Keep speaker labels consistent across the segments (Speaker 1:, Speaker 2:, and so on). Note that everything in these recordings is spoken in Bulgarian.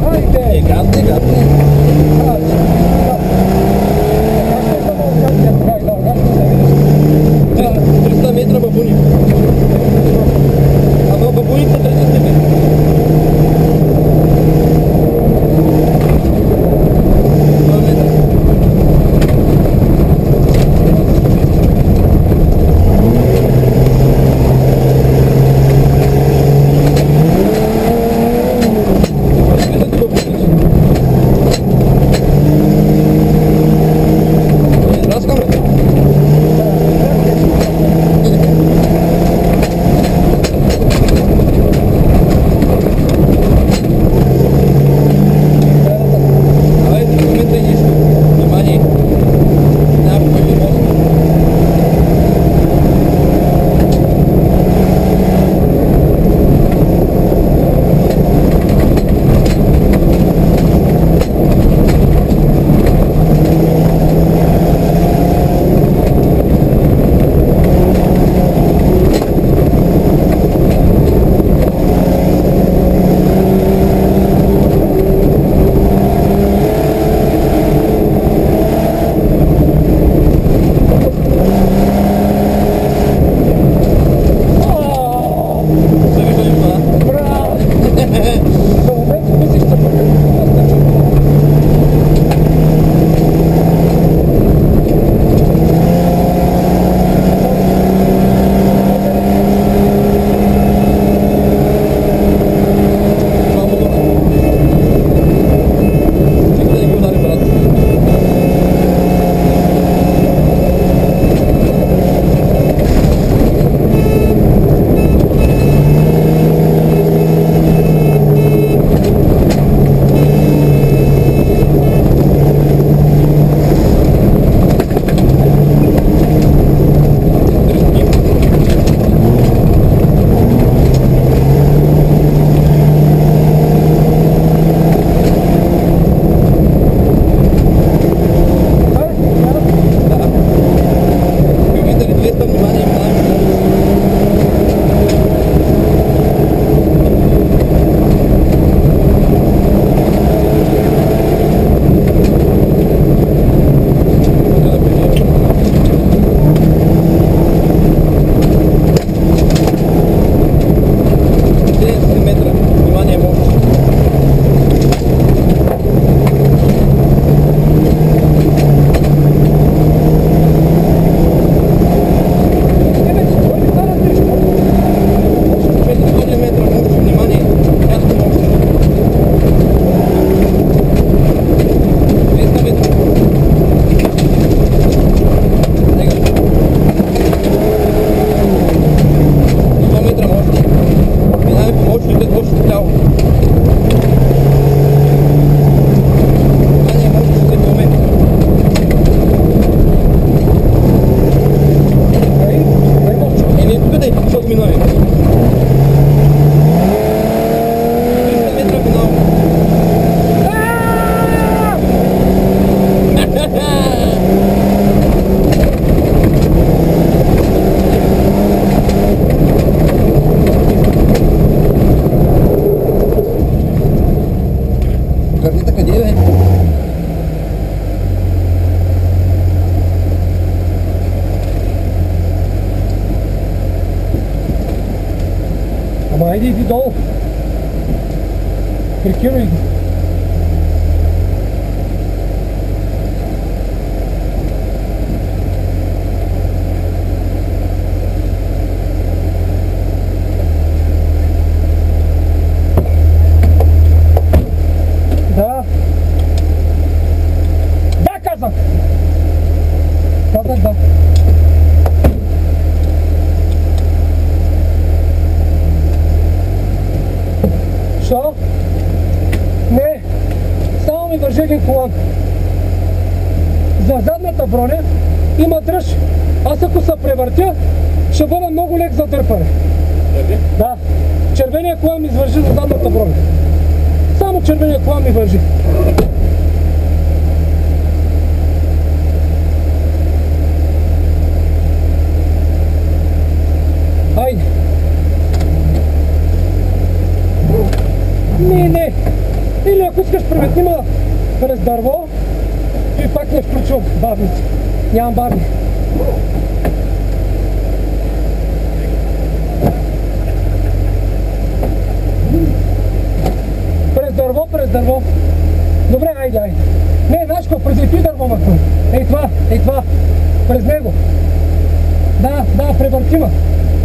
Speaker 1: Хайде!
Speaker 2: Гадне, гадне.
Speaker 1: Да.
Speaker 2: 300 метра бабуни. Ама бабуните 30 метра.
Speaker 1: Ама айде иди долу. Прикивай ги. Да. Да, казах. Казах да. Що? Не, само ми държи един колан. За задната броня има дръж. Аз ако се превъртя, ще бъда много лек за дърпане. Да, червения колан ми извържи за задната броня. Само червения колан ми вържи. Айде. Не. Или ако искаш преметни ма през дърво и пак не включвам бавници. Нямам бавни. През дърво. Добре, айде. Не, знаеш какво, през ети дърво махна. Ей това. През него. Да, превъртима.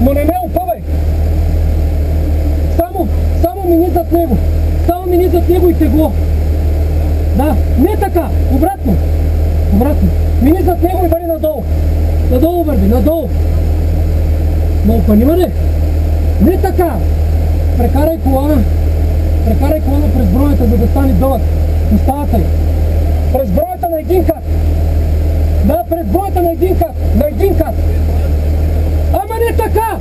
Speaker 1: Но не ме опъвай. Само мини зад него. Само мини зад него и тегло. Да, не така. Обратно. Мини зад него и върви надолу. Надолу върви, надолу. Но опанима ли? Не така. Прекарай колана през бронята, за да стане дълъг. Оставата й. През бронята на един кат. Да, през бронята на един кат. Ама не така!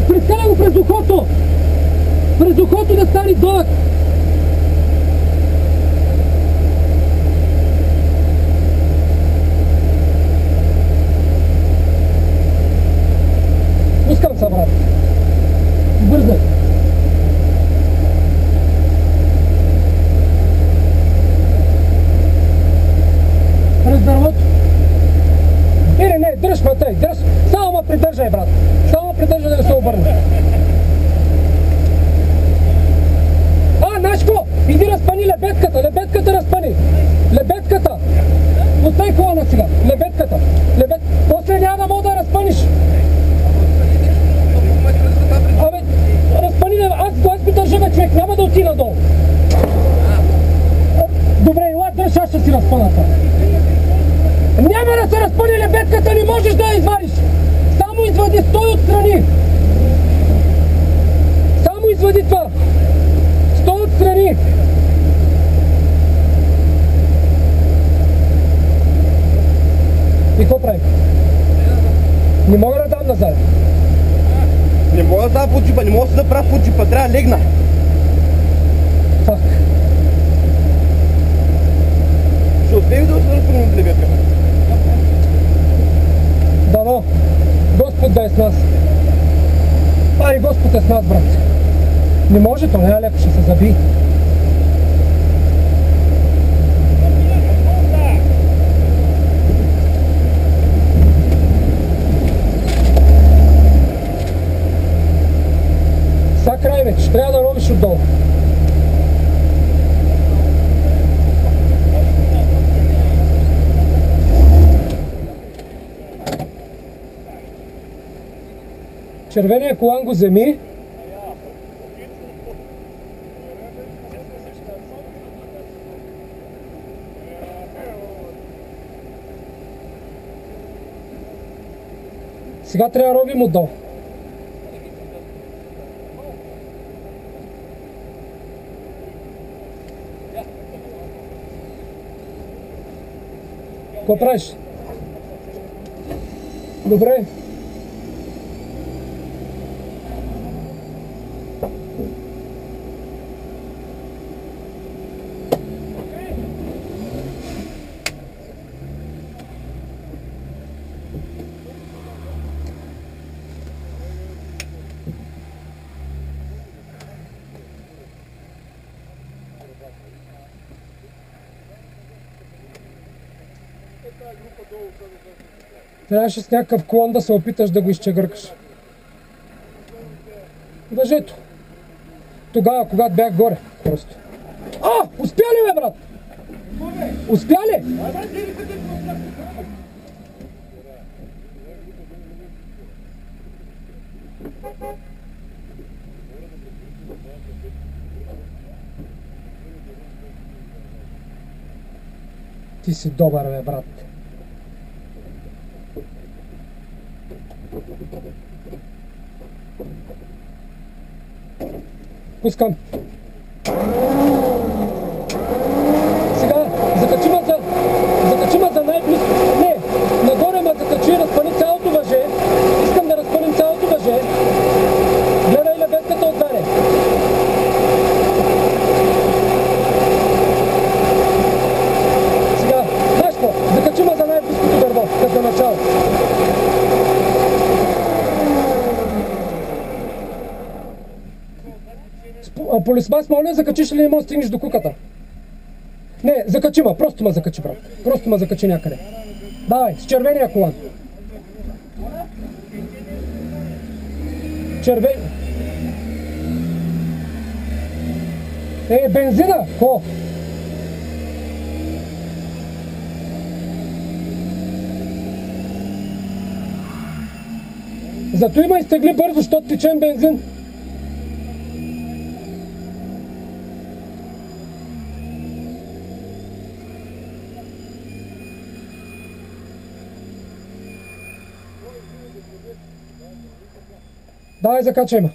Speaker 1: Прескарай го през ухото! През ухото да стане дълъг. Пускам се, брат. Бързай. През дървото. Или не, дръж, Матей, дръж. Само ме придържай, брат. Само придържай да не се обърне. Нашко, иди разпани лебедката разпани. Лебедката. Остави колана сега. Лебедката. После няма да мога да разпаниш. Абе, разпани, аз би държа, човек, няма да отида надолу. Добре, ела, дръж, аз ще си разпана това. Няма да се разпъни лебедката, не можеш да я извадиш. Само извади, стой отстрани. Само извади това. Стой отстрани. И какво прави? Не мога да дам назад.
Speaker 2: Не мога да дам под джипа, не мога да се направя под джипа, трябва да легна.
Speaker 1: Фак.
Speaker 2: Ще успеем да отвърнем от лебедката.
Speaker 1: Дано, Господ да е с нас. И Господ е с нас, брат. Не може, то не е леко, ще се заби. Са край вече, трябва да ровиш отдолу. Червения колан го вземи. Сега трябва да ровим отдолу. Какво правиш? Добре. Трябваше с някакъв клон да се опиташ да го изчегъркаш. Въжето. Тогава, когато бях горе. Просто. Успя ли, бе, брат? Успя ли? Ти си добър, бе, брат. Пускам. Сега закачи ма за най-близко. Не, нагоре ма закачи, разпани цялото въже. Искам да разпаним цялото въже. Гледай лебедката отдаде. Сега, знаеш какво? Закачи ма за най-близкото дърво, като начало. Полисмас, моля, закачиш ли не можеш да стигнеш до куката? Не, закачи ма, просто ма закачи, брат. Просто ма закачи някъде. Давай, с червения колан. Червен... бензина! Ко? Зато има изтегли бързо, защото течем бензин. Давай, закачай ма.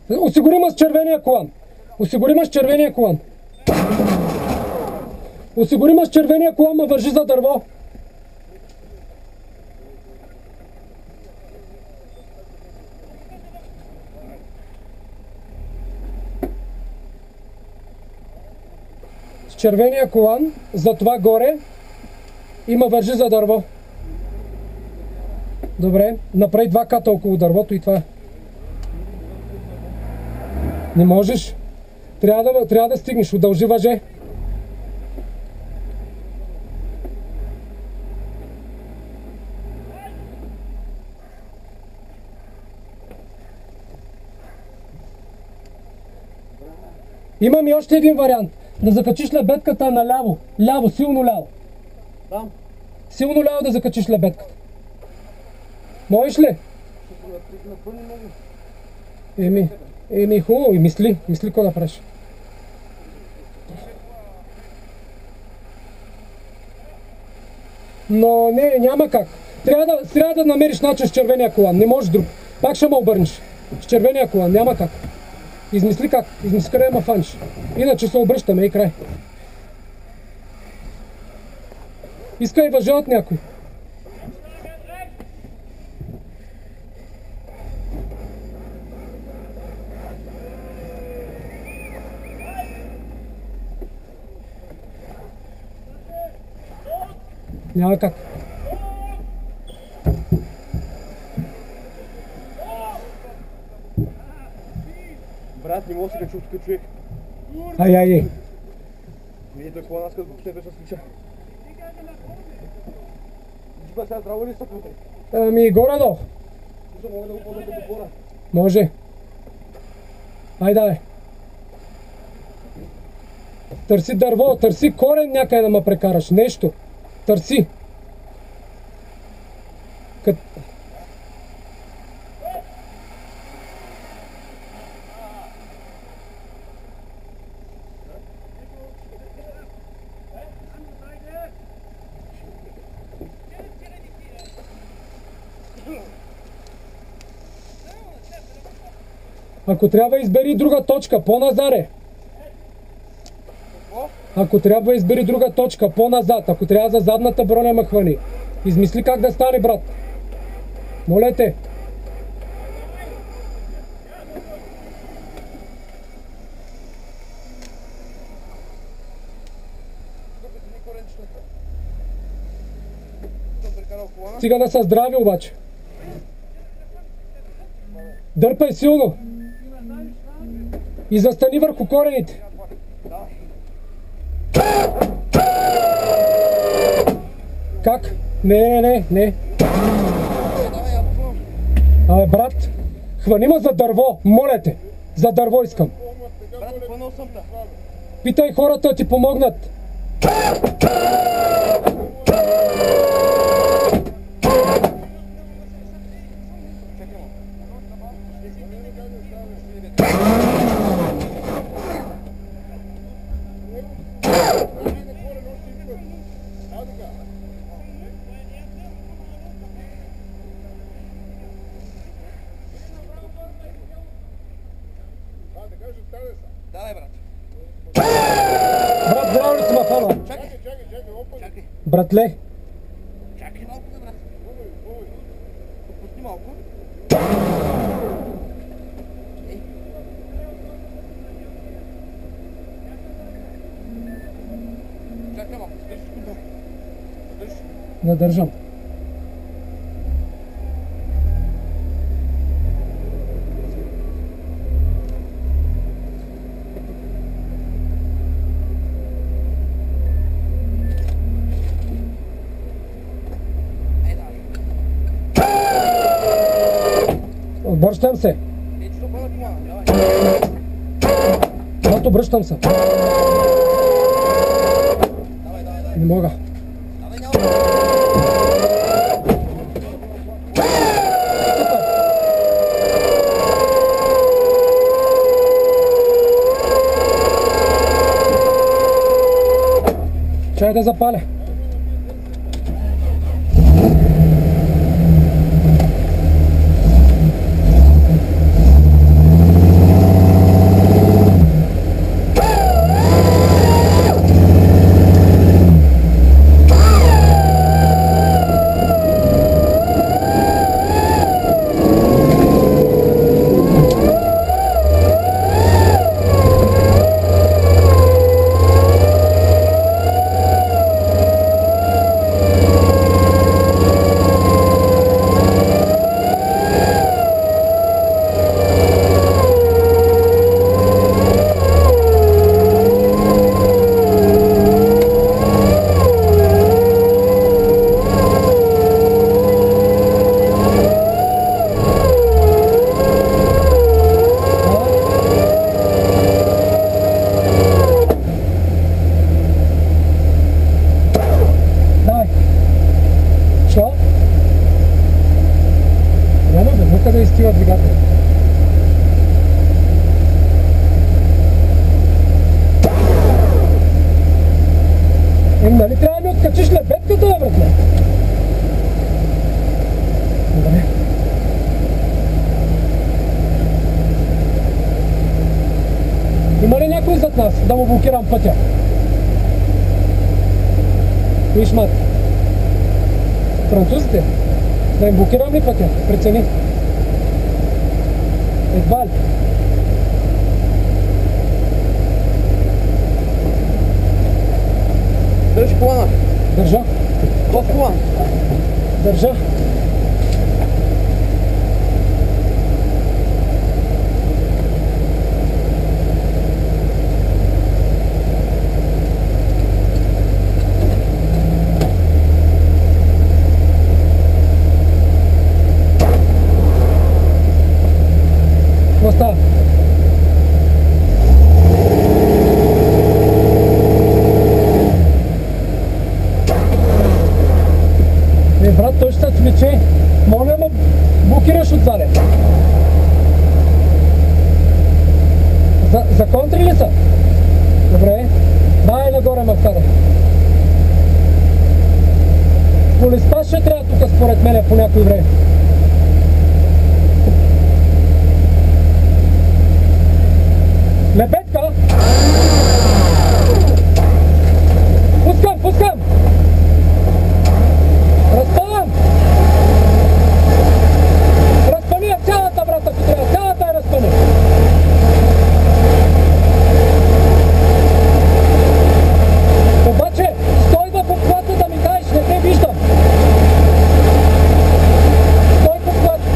Speaker 1: Осигури ма с червения колан. Осигури ма с червения колан. Осигури ма с червения колан, ма вържи за дърво. С червения колан, за това горе, има вържи за дърво. Добре, направи 2 ката около дървото и това. Не можеш. Трябва да стигнеш. Удължи въже. Имам и още един вариант. Да закачиш лебедката наляво. Ляво, силно ляво.
Speaker 2: Там?
Speaker 1: Силно ляво да закачиш лебедката. Можеш ли? Еми хубаво, и мисли какво да правиш. Но не, няма как. Трябва да намериш начин с червения колан, не можеш друг. Пак ще ме обърнеш. С червения колан, няма как. Измисли как, измисли къде ме фаниш. Иначе се обръщаме и край. Искай въже от някой. Няма как.
Speaker 2: Брат, не мога да се качу тук, човек.
Speaker 1: Ай.
Speaker 2: Видите, какво нас като ще беше скича. Джипа сега здраво ли стък вътре?
Speaker 1: Ами горе-долу.
Speaker 2: Мога да го подам като гора.
Speaker 1: Може. Ай давай. Търси дърво, търси корен някъде да ме прекараш. Нещо. Търси. Ако трябва, избери друга точка, по-назаре. Ако трябва, избери друга точка, по-назад. Ако трябва за задната броня ме хвани. Измисли как да стане, брат. Моля те. Стига да са здрави обаче. Дърпай силно. И застани върху корените. Как? Не. Абе, брат, хвани ме за дърво, моля те. За дърво искам.
Speaker 2: Брат, хванал съм те.
Speaker 1: Питай хората да ти помогнат.
Speaker 2: Давай, брат.
Speaker 1: Брат, здраво ли си ме хвана?
Speaker 2: Чакай, чакай.
Speaker 1: Братле.
Speaker 2: Чакай малко, брат. Отпусти малко.
Speaker 1: Да държам. Обръщам се. Обръщам се. Не мога. Чай да запаля. Нали трябва да ми откачиш лебедката, бе, братле? Добре. Има ли някой зад нас да му блокирам пътя? Виж, мат. Французите? Да им блокирам ли пътя? Прецени. Едва ли?
Speaker 2: Държи колана.
Speaker 1: Държа.
Speaker 2: В колан.
Speaker 1: Държа. Какво става? Брат, той ще се отвлече. Моля ме блокираш отзаде. За контри ли са? Добре. Дай нагоре ме вкадай. Полиспас ще трябва тук според мене по някой време. Лебедка! Пускам, пускам! Разпалям! Разпали я цялата, брат, ако трябва. Цялата я разпали. Обаче, стой в обхвата да ми кажеш, не те виждам. Стой в обхвата.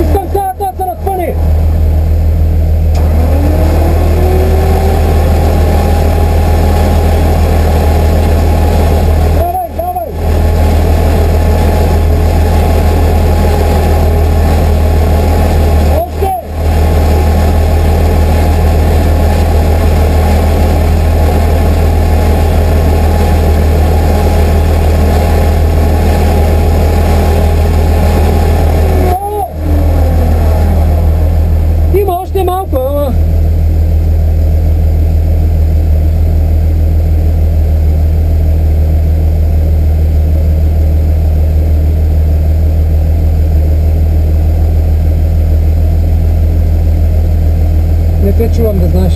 Speaker 1: Искам цялата да се разпали. Давай, давай! Още! О! Има още малко, ама... Не те чувам, да знаеш.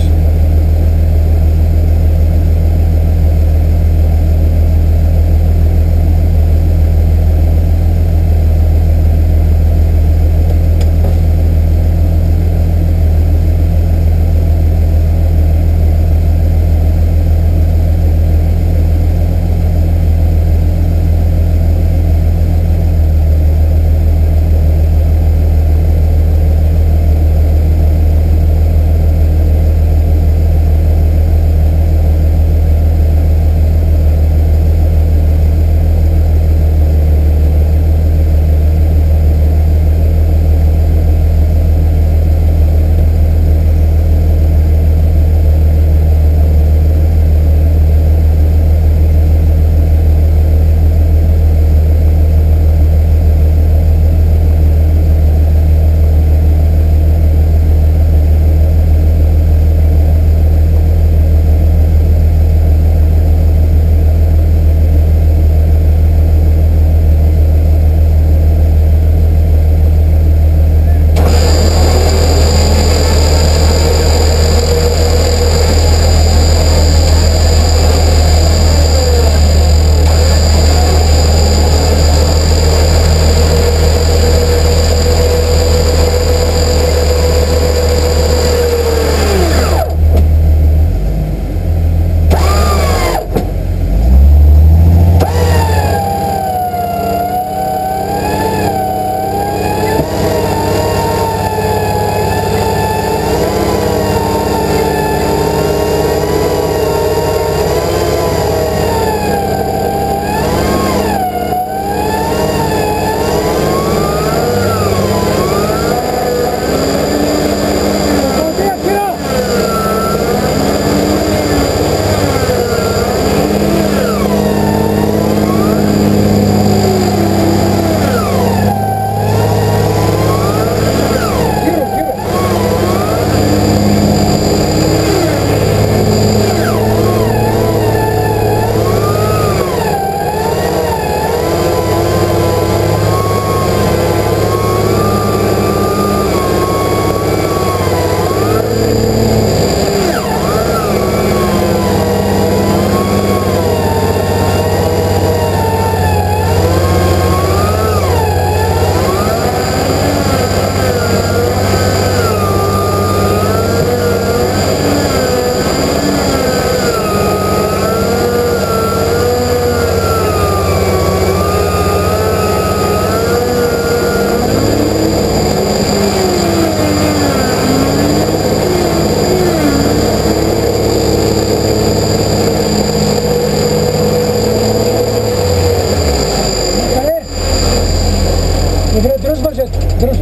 Speaker 1: Добре, дръж въжето, дръж.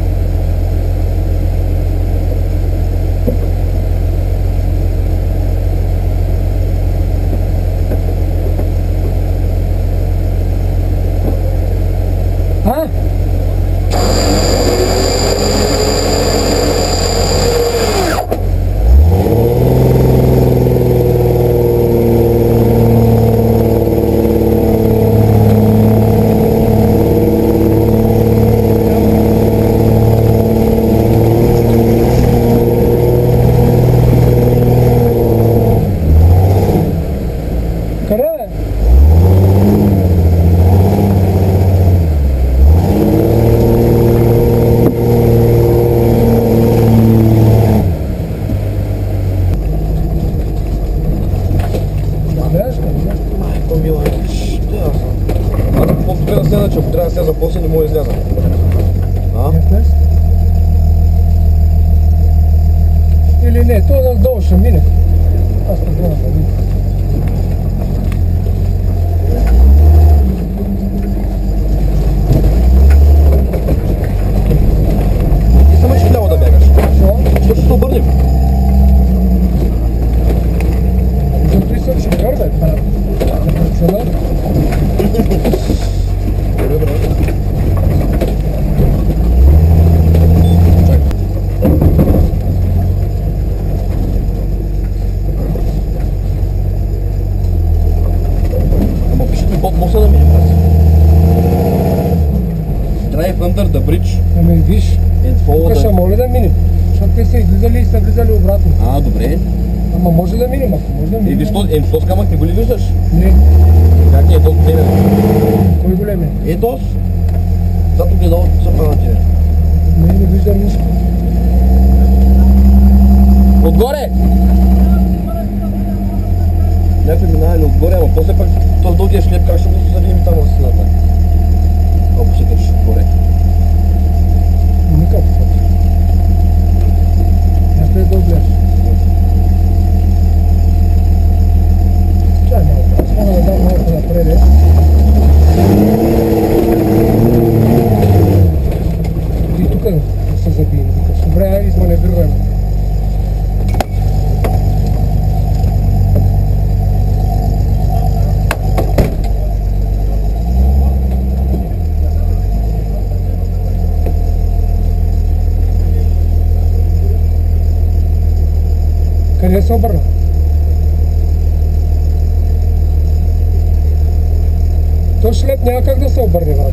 Speaker 1: А? Къде бе?
Speaker 2: Майко мила, ще аз съм. Аз какво трябва да следа, че ако трябва да сляза после не мога да изляза. А?
Speaker 1: Или не, той надолу ще мине. Аз не знам да мине.
Speaker 2: Ти само че трябва да бягаш.
Speaker 1: Що?
Speaker 2: Ще се обърнем.
Speaker 1: Зато и съм шофьор, бе, брат. Професионал.
Speaker 2: Добре. Ама пишете ми под моста да минем. Drive under the bridge
Speaker 1: Ами виж,
Speaker 2: and follow
Speaker 1: тук ще
Speaker 2: the...
Speaker 1: моля да минем. Защото те са излизали и са влизали обратно.
Speaker 2: А, добре.
Speaker 1: Ама може да минем, ако може да минем.
Speaker 2: Що с камък не го ли виждаш?
Speaker 1: Не,
Speaker 2: Как не е толкова големе?
Speaker 1: кой голем е?
Speaker 2: Ето, зато гледалото са пранати.
Speaker 1: Не виждам нищо.
Speaker 2: Отгоре! Някой минава ли отгоре, ама после пък този дългия шлеп, как ще го завием там в стената? Ако се качиш отгоре.
Speaker 1: Никак. Някъде да огледаш. Чай малко, аз мога да дам малко напред. И тук да се забием. Добре, айде изманеврираме. Къде се обърна? То шлеп няма как да се обърне, брат.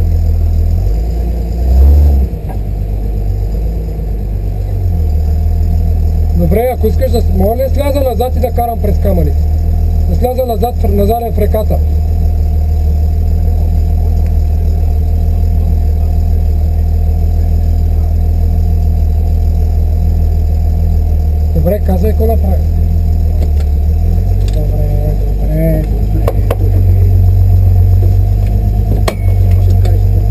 Speaker 1: Добре, ако искаш да... Мога ли сляза назад и да карам през камъните? Да сляза назад в реката. Добре, казай какво направи. Добре. Чакай се.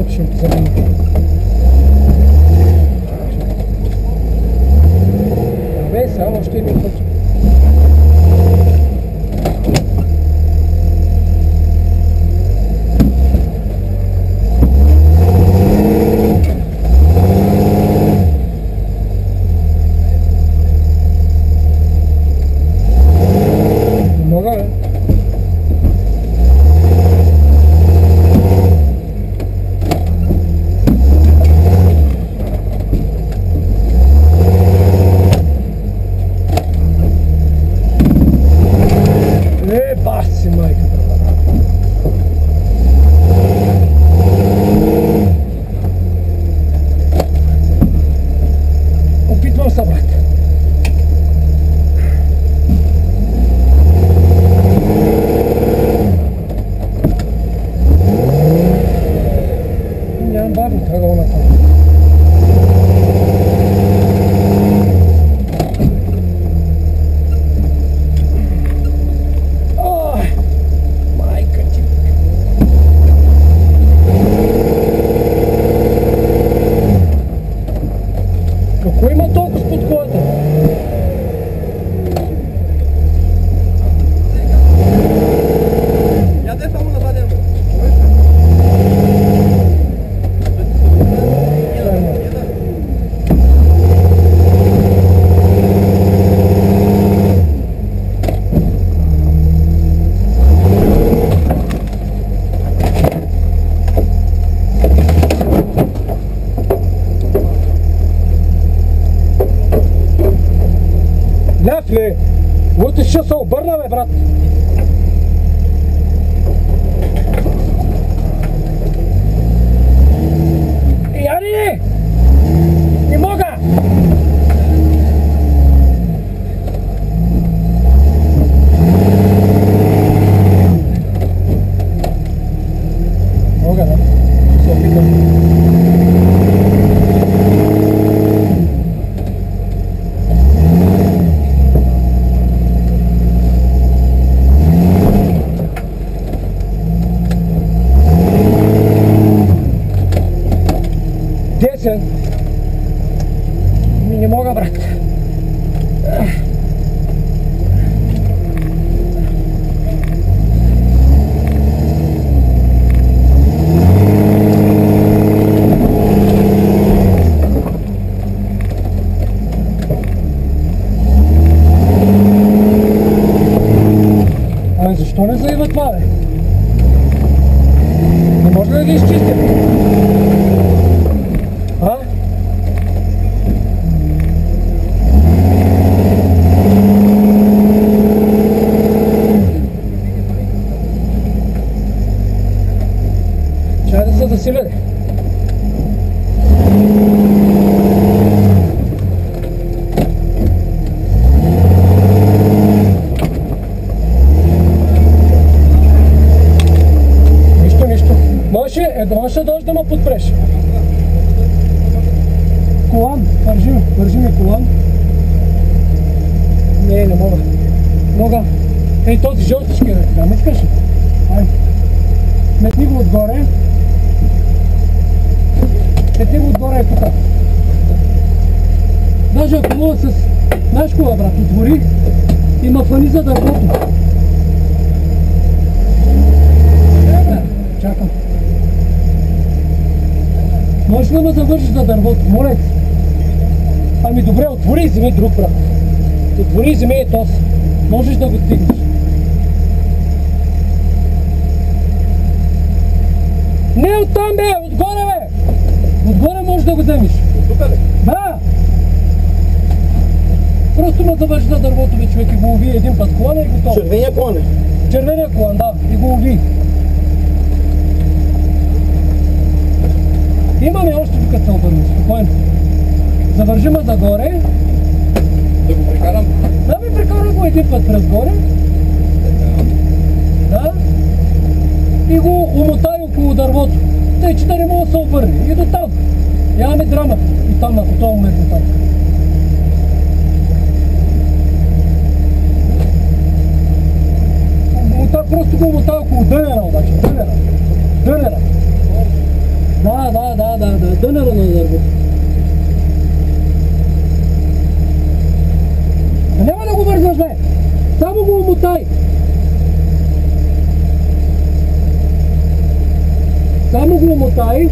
Speaker 1: Ще вземем. Абе, само още един път. Бавно, бавно, трябва да натам. Майка ти. Какво има толкова под колата?
Speaker 2: Яде само на заден.
Speaker 1: Ляв ли? Лути ще се обърна, бе, брат. Яри! Не мога! Мога, да? Ще се опитам. Десен. Не мога, брат. Ами защо не заива това, бе? Не може ли да ги изчистим? А? Чай да се засиля. Нищо. Можеш да дойдеш да ме подпреш. Колан, държи ми колан. Не мога. Мога. Ей, този жълтички, да не искаш? Ай. Метни го отгоре. Метни го отгоре е тук. Даже ако мога с... Знаеш кога, брат, отвори и ма фани за дървото. Брат, чакам. Можеш ли да ме завършиш за дървото? Моля ти. Ами добре, отвори и вземи друг, брат. Отвори и вземи ето. Можеш да го стигнеш. Не оттам, бе! Отгоре, бе! Отгоре можеш да го вземеш.
Speaker 2: Оттук ли?
Speaker 1: Да! Просто ме завърши за дървото, бе, човек, и го уви един път колана и готово.
Speaker 2: Червения колан е?
Speaker 1: Червения колан, да, и го уви. Имаме още тук се обърнем, спокойно. Завържи ме загоре.
Speaker 2: Да го прекарам?
Speaker 1: Да, ми прекарам го един път през горе. Да. И го умотай около дървото. Тъй, че да не мога да се обърне. И до там. Нямаме драма. И там, в този момент до там. Просто го умотай около дънера, обаче. Дънера. Да, дънера на дървото. Няма да го вързваш, бе! Само го умотай! Само го умотай!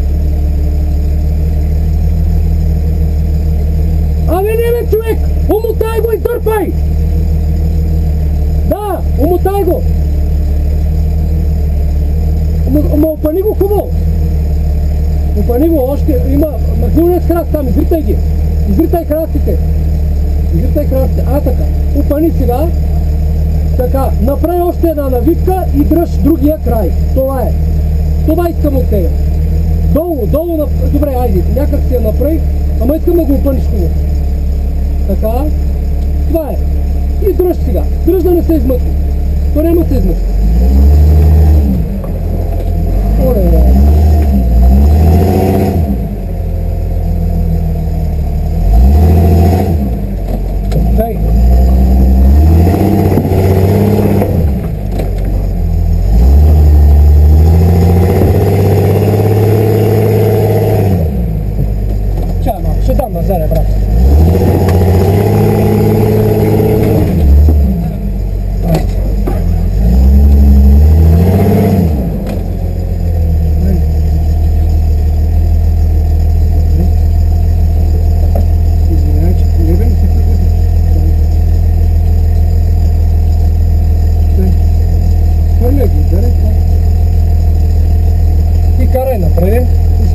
Speaker 1: Ами не, бе, човек! Умотай го и дърпай! Да, умотай го! Ама опани го хубаво! Опани го още, има махнулия с храст там, изритай ги! Изритай храстите! Изритай храстите, така. Опани сега. Така, направи още една навивка и дръж другия край. Това е. Това искам от тега. Долу, добре, айде, някак си я направи, ама искам да го опъниш хубаво. Така, това е. И дръж сега. Дръж да не се измъкне. То няма се измъкне. Оле,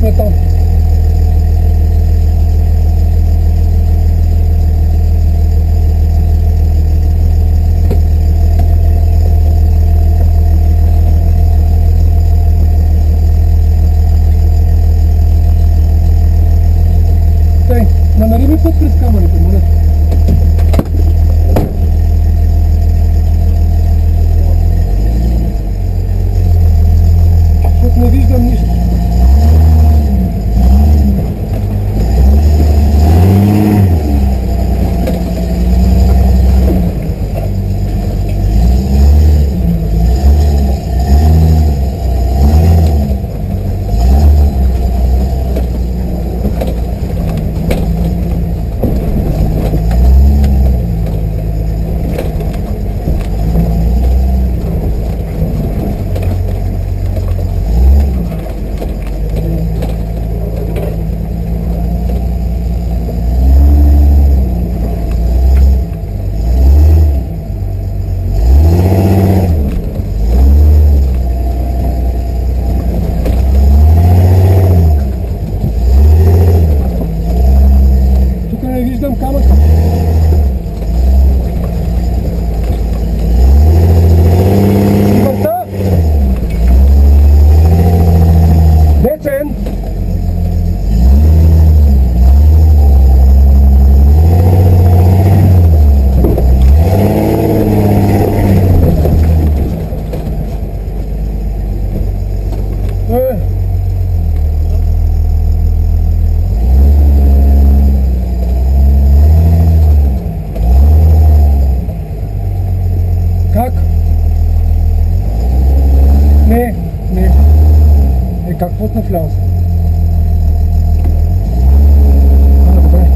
Speaker 1: сме там. Тъй, намери ми път през камъните, моля. Защото не виждам нищо. Не виждам камъка. Върта! Дечен! Как? Не. Как път навляза? Добре.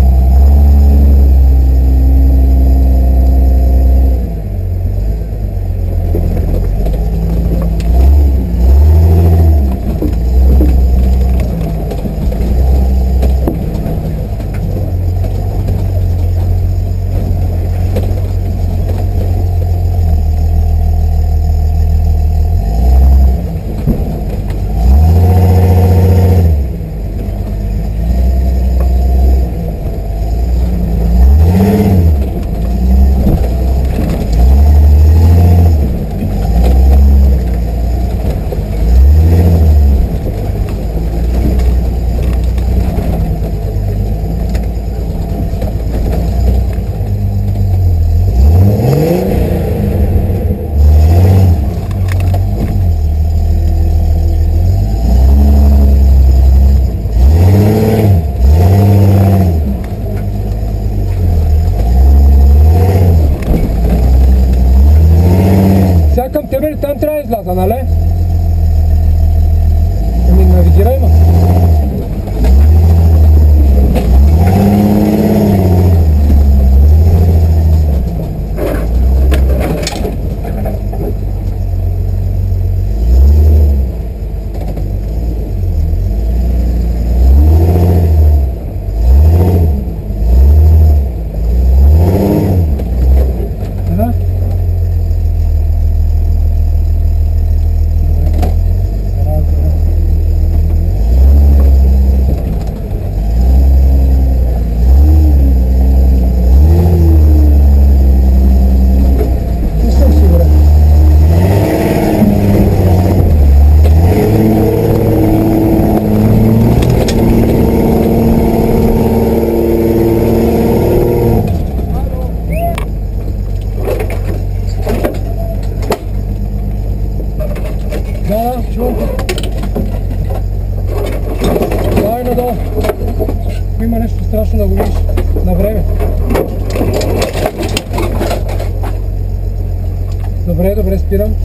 Speaker 1: Към тебе ли там трябва да изляза, нали? Ами навигирай ма. Да, чувам. Дай надолу. Има нещо страшно да го видиш на време. Добре, спирам.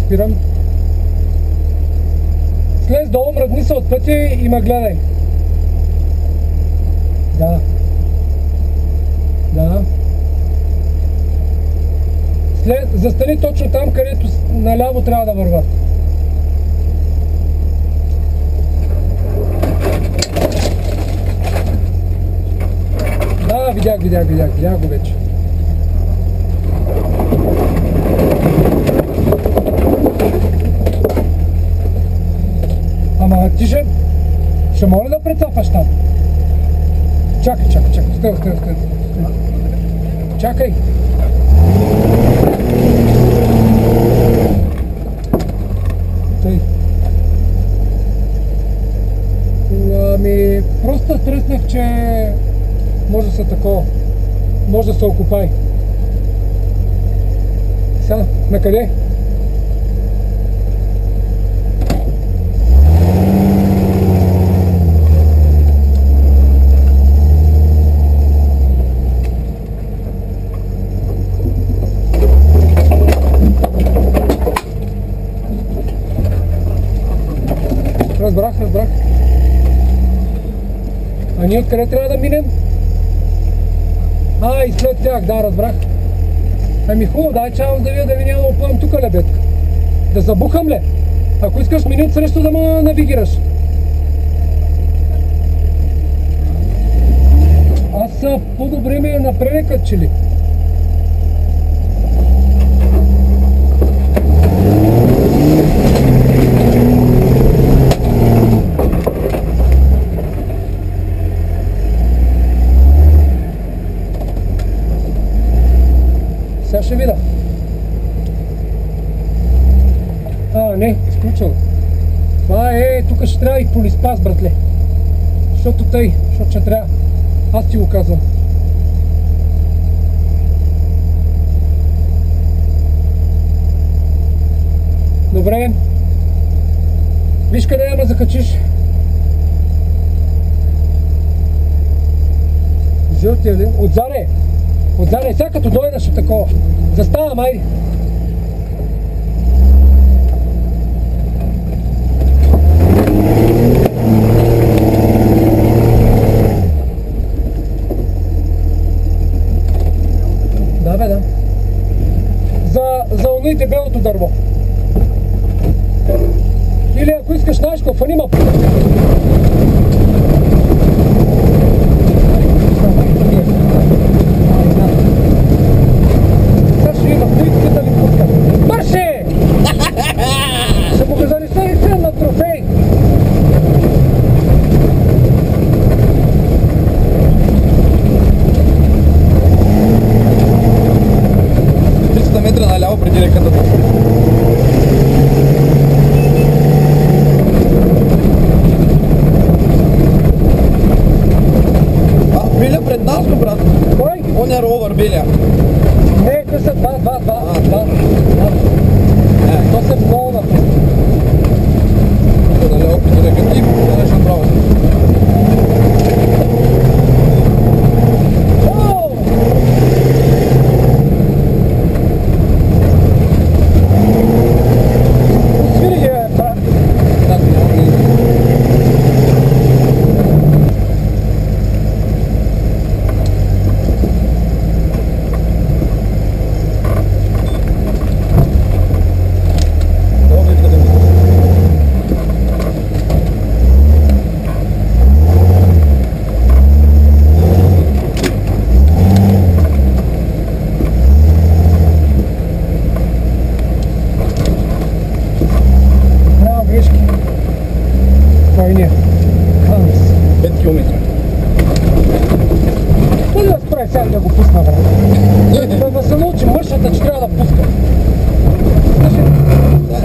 Speaker 1: Слез долу, мръдни се от пътя и ме гледай. Да. Застани точно там, където наляво трябва да върват. Да, видях го вече. Ама ти ще моля да прецапаш там? Чакай, стой. Чакай. Тъй. Ами, просто стреснах, че може да се такова. Може да се окупай. Сега, накъде? Разбрах. А ние откъде трябва да минем? И след тях, да, разбрах. Ами хубаво, дай чао да видя да ви няма да опъвам тук лебедка. Да забухам ли? Ако искаш минут срещу да ме навигираш. Аз по-добре ми е напред, че ли? Сега ще видя. Не, изключвам. Това тук ще трябва и полиспас, братле. Защото ще трябва. Аз ти го казвам. Добре. Виж къде я ме закачиш. Жълтия ли? Отзаре. Сега като дойдеш ще такова. Заставам, айде. Да. За оно и дебелото дърво. Или ако искаш нашко, фани ма. Сега ще има плитката да ли пускам. Марше! Ще му го занеса и сега на трофей. 300 метра наляво преди реката. Беля пред нас, брат. Кой?
Speaker 2: Он е ровър, Беля.
Speaker 1: Не, те са два. То се много напред.
Speaker 2: Наляво преди реката и дадеш направо.
Speaker 1: Войне.
Speaker 2: 5 километра.
Speaker 1: Къде да спре сега да го пусна, брат? Да се научи мъжата, че трябва да пуска.
Speaker 2: Да,